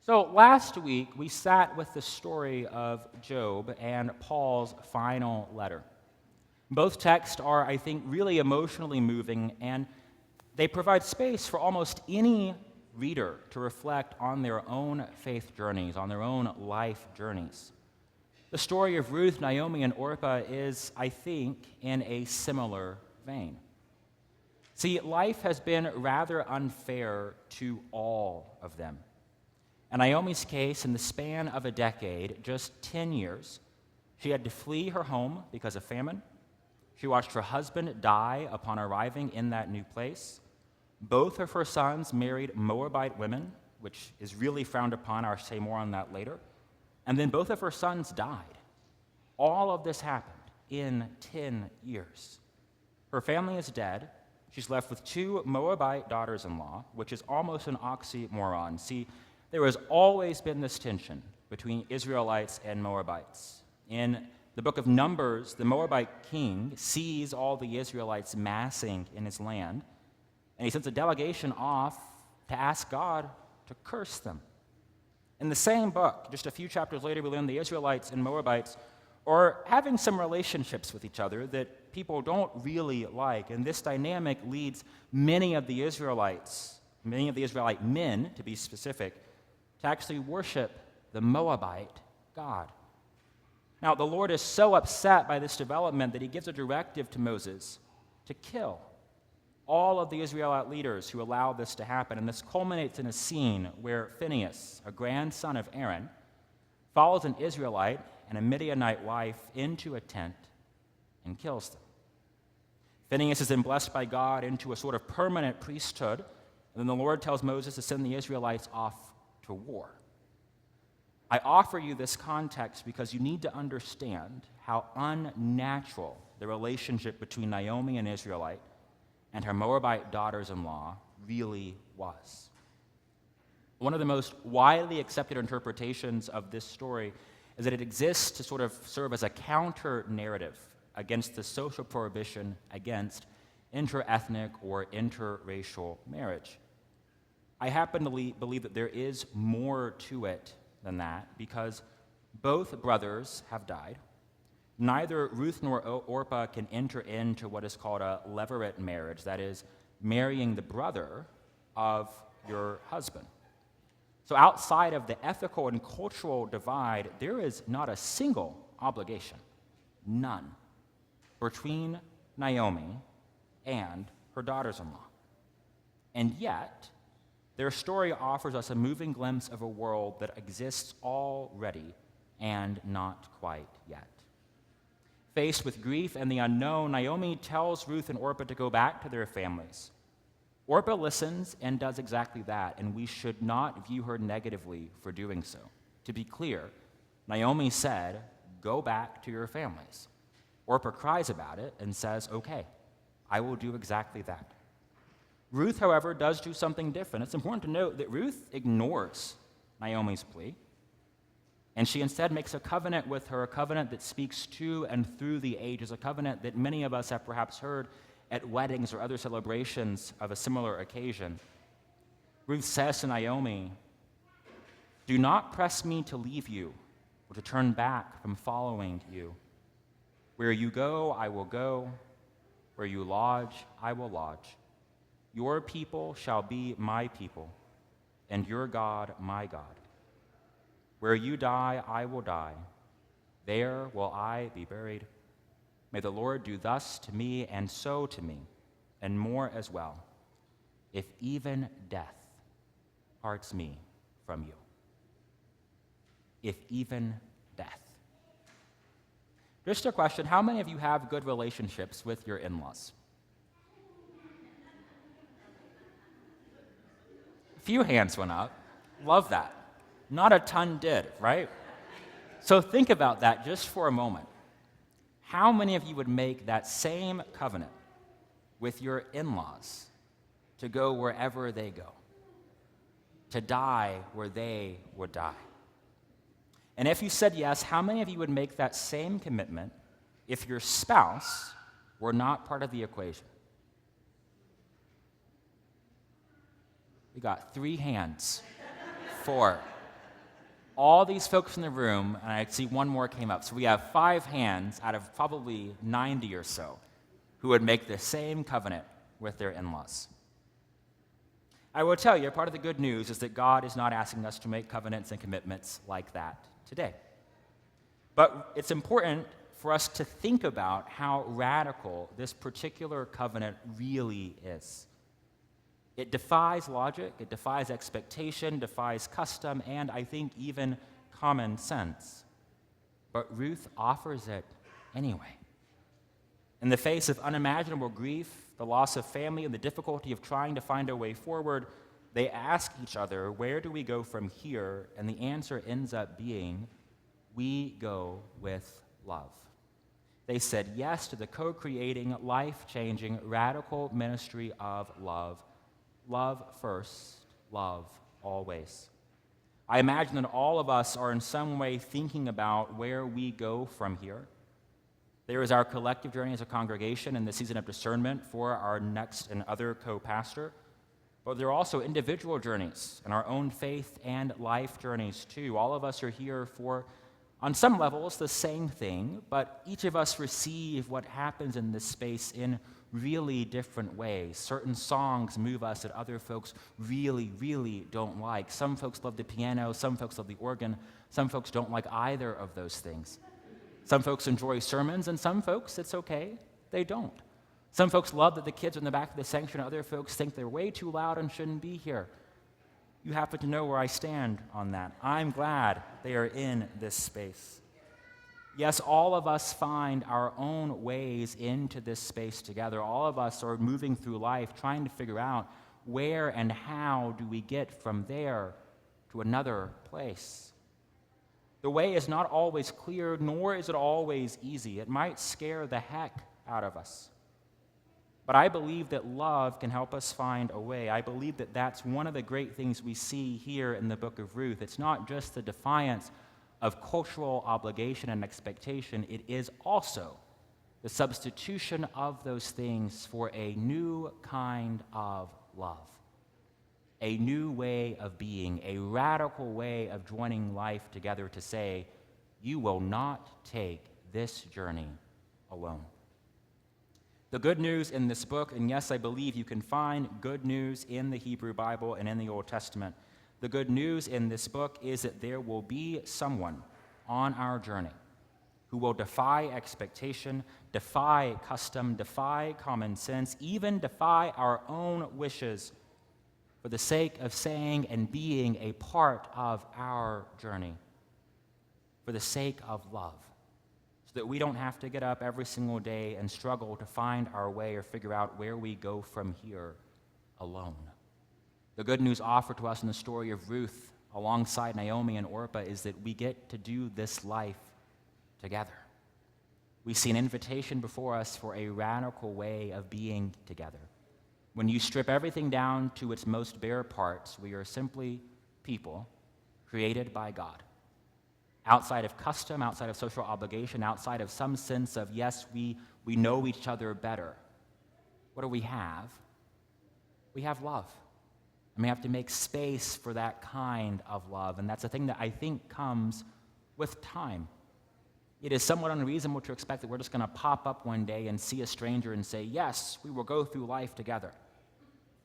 So last week, we sat with the story of Job and Paul's final letter. Both texts are, I think, really emotionally moving, and they provide space for almost any reader to reflect on their own faith journeys, on their own life journeys. The story of Ruth, Naomi, and Orpah is, I think, in a similar vein. See, life has been rather unfair to all of them. In Naomi's case, in the span of a decade, just 10 years, she had to flee her home because of famine. She watched her husband die upon arriving in that new place. Both of her sons married Moabite women, which is really frowned upon. I'll say more on that later. And then both of her sons died. All of this happened in 10 years. Her family is dead. She's left with 2 Moabite daughters-in-law, which is almost an oxymoron. See, there has always been this tension between Israelites and Moabites. In the book of Numbers, the Moabite king sees all the Israelites massing in his land, and he sends a delegation off to ask God to curse them. In the same book, just a few chapters later, we learn the Israelites and Moabites are having some relationships with each other that people don't really like, and this dynamic leads many of the Israelite men, to be specific, to actually worship the Moabite god. Now, the Lord is so upset by this development that he gives a directive to Moses to kill all of the Israelite leaders who allow this to happen. And this culminates in a scene where Phinehas, a grandson of Aaron, follows an Israelite and a Midianite wife into a tent and kills them. Phinehas is then blessed by God into a sort of permanent priesthood, and then the Lord tells Moses to send the Israelites off to war. I offer you this context because you need to understand how unnatural the relationship between Naomi, an Israelite, and her Moabite daughters-in-law really was. One of the most widely accepted interpretations of this story is that it exists to sort of serve as a counter-narrative against the social prohibition against inter-ethnic or interracial marriage. I happen to believe that there is more to it than that because both brothers have died. Neither Ruth nor Orpah can enter into what is called a levirate marriage, that is, marrying the brother of your husband. So outside of the ethical and cultural divide, there is not a single obligation, none, between Naomi and her daughters-in-law. And yet, their story offers us a moving glimpse of a world that exists already and not quite yet. Faced with grief and the unknown, Naomi tells Ruth and Orpah to go back to their families. Orpah listens and does exactly that, and we should not view her negatively for doing so. To be clear, Naomi said, "Go back to your families." Orpah cries about it and says, "Okay, I will do exactly that." Ruth, however, does do something different. It's important to note that Ruth ignores Naomi's plea, and she instead makes a covenant with her, a covenant that speaks to and through the ages, a covenant that many of us have perhaps heard at weddings or other celebrations of a similar occasion. Ruth says to Naomi, "Do not press me to leave you or to turn back from following you. Where you go, I will go. Where you lodge, I will lodge. Your people shall be my people, and your God my God. Where you die, I will die. There will I be buried. May the Lord do thus to me and so to me, and more as well, if even death parts me from you." If even death. Just a question, how many of you have good relationships with your in-laws? A few hands went up. Love that. Not a ton did, right? So think about that just for a moment. How many of you would make that same covenant with your in-laws to go wherever they go, to die where they would die? And if you said yes, how many of you would make that same commitment if your spouse were not part of the equation? We got 3 hands. 4. all these folks in the room, and I see one more came up, so we have 5 hands out of probably 90 or so who would make the same covenant with their in-laws. I will tell you, part of the good news is that God is not asking us to make covenants and commitments like that today. But it's important for us to think about how radical this particular covenant really is. It defies logic, it defies expectation, defies custom, and I think even common sense. But Ruth offers it anyway. In the face of unimaginable grief, the loss of family, and the difficulty of trying to find a way forward, they ask each other, where do we go from here? And the answer ends up being, we go with love. They said yes to the co-creating, life-changing, radical ministry of love. Love first, love always. I imagine that all of us are in some way thinking about where we go from here. There is our collective journey as a congregation in the season of discernment for our next and other co-pastor. But there are also individual journeys in our own faith and life journeys too. All of us are here for, on some levels, the same thing, but each of us receive what happens in this space in really different ways. Certain songs move us that other folks really, really don't like. Some folks love the piano, some folks love the organ, some folks don't like either of those things. Some folks enjoy sermons, and some folks, it's okay, they don't. Some folks love that the kids are in the back of the sanctuary, and other folks think they're way too loud and shouldn't be here. You happen to know where I stand on that. I'm glad they are in this space. Yes, all of us find our own ways into this space together. All of us are moving through life trying to figure out where and how do we get from there to another place. The way is not always clear, nor is it always easy. It might scare the heck out of us. But I believe that love can help us find a way. I believe that that's one of the great things we see here in the book of Ruth. It's not just the defiance of cultural obligation and expectation, it is also the substitution of those things for a new kind of love, a new way of being, a radical way of joining life together to say, you will not take this journey alone. The good news in this book, and yes, I believe you can find good news in the Hebrew Bible and in the Old Testament. The good news in this book is that there will be someone on our journey who will defy expectation, defy custom, defy common sense, even defy our own wishes for the sake of saying and being a part of our journey, for the sake of love, so that we don't have to get up every single day and struggle to find our way or figure out where we go from here alone. The good news offered to us in the story of Ruth alongside Naomi and Orpah is that we get to do this life together. We see an invitation before us for a radical way of being together. When you strip everything down to its most bare parts, we are simply people created by God. Outside of custom, outside of social obligation, outside of some sense of, yes, we know each other better. What do we have? We have love. And we have to make space for that kind of love. And that's a thing that I think comes with time. It is somewhat unreasonable to expect that we're just going to pop up one day and see a stranger and say, yes, we will go through life together.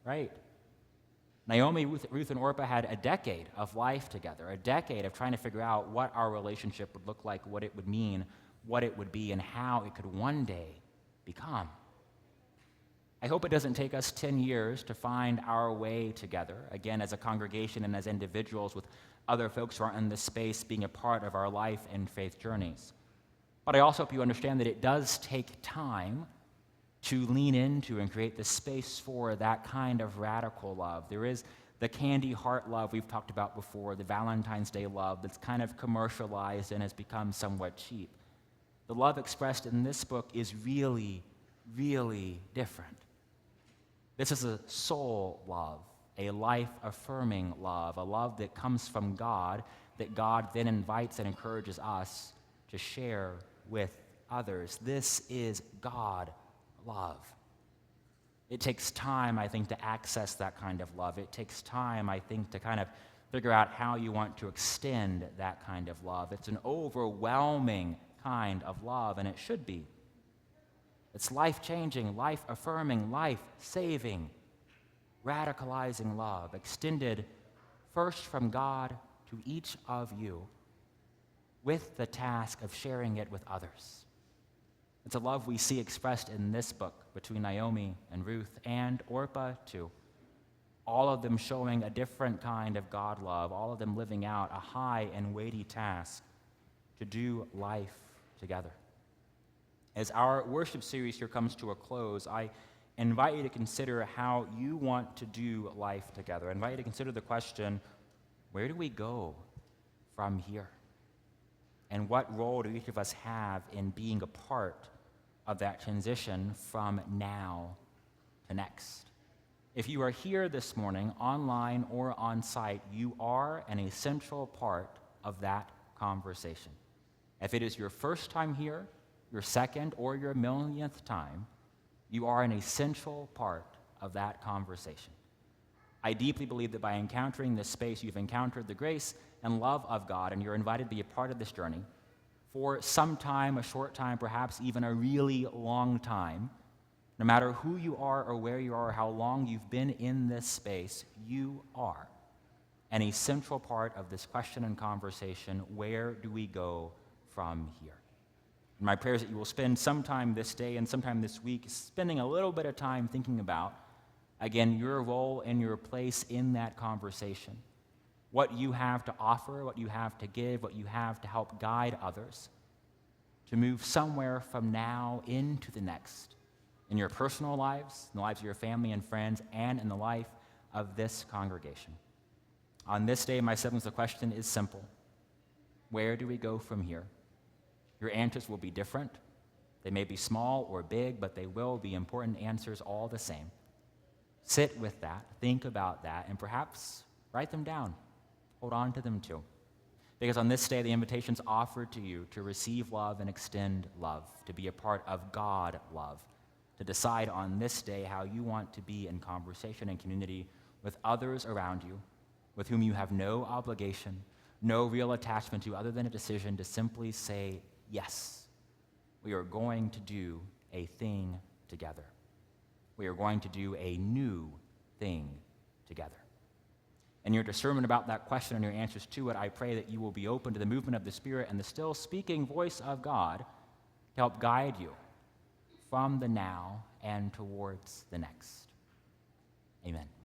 Right? Naomi, Ruth, and Orpah had a decade of life together, a decade of trying to figure out what our relationship would look like, what it would mean, what it would be, and how it could one day become. I hope it doesn't take us 10 years to find our way together, again, as a congregation and as individuals with other folks who aren't in this space being a part of our life and faith journeys. But I also hope you understand that it does take time to lean into and create the space for that kind of radical love. There is the candy heart love we've talked about before, the Valentine's Day love that's kind of commercialized and has become somewhat cheap. The love expressed in this book is really, really different. This is a soul love, a life-affirming love, a love that comes from God, that God then invites and encourages us to share with others. This is God love. It takes time, I think, to access that kind of love. It takes time, I think, to kind of Figure out how you want to extend that kind of love. It's an overwhelming kind of love, and it should be. It's life-changing, life-affirming, life-saving, radicalizing love, extended first from God to each of you, with the task of sharing it with others. It's a love we see expressed in this book between Naomi and Ruth and Orpah too. All of them showing a different kind of God love, all of them living out a high and weighty task to do life together. As our worship series here comes to a close, I invite you to consider how you want to do life together. I invite you to consider the question, where do we go from here? And what role do each of us have in being a part of that transition from now to next? If you are here this morning, online or on site, you are an essential part of that conversation. If it is your first time here, your second, or your millionth time, you are an essential part of that conversation. I deeply believe that by encountering this space, you've encountered the grace and love of God, and you're invited to be a part of this journey for some time, a short time, perhaps even a really long time. No matter who you are or where you are or how long you've been in this space, you are an essential part of this question and conversation, where do we go from here? And my prayer is that you will spend some time this day and sometime this week spending a little bit of time thinking about, again, your role and your place in that conversation, what you have to offer, what you have to give, what you have to help guide others to move somewhere from now into the next, in your personal lives, in the lives of your family and friends, and in the life of this congregation. On this day, my siblings, the question is simple. Where do we go from here? Your answers will be different. They may be small or big, but they will be important answers all the same. Sit with that, think about that, and perhaps write them down. Hold on to them too. Because on this day, the invitation's offered to you to receive love and extend love, to be a part of God love, to decide on this day how you want to be in conversation and community with others around you, with whom you have no obligation, no real attachment to, other than a decision to simply say, yes, we are going to do a thing together. We are going to do a new thing together. And your discernment about that question and your answers to it, I pray that you will be open to the movement of the Spirit and the still speaking voice of God to help guide you from the now and towards the next. Amen.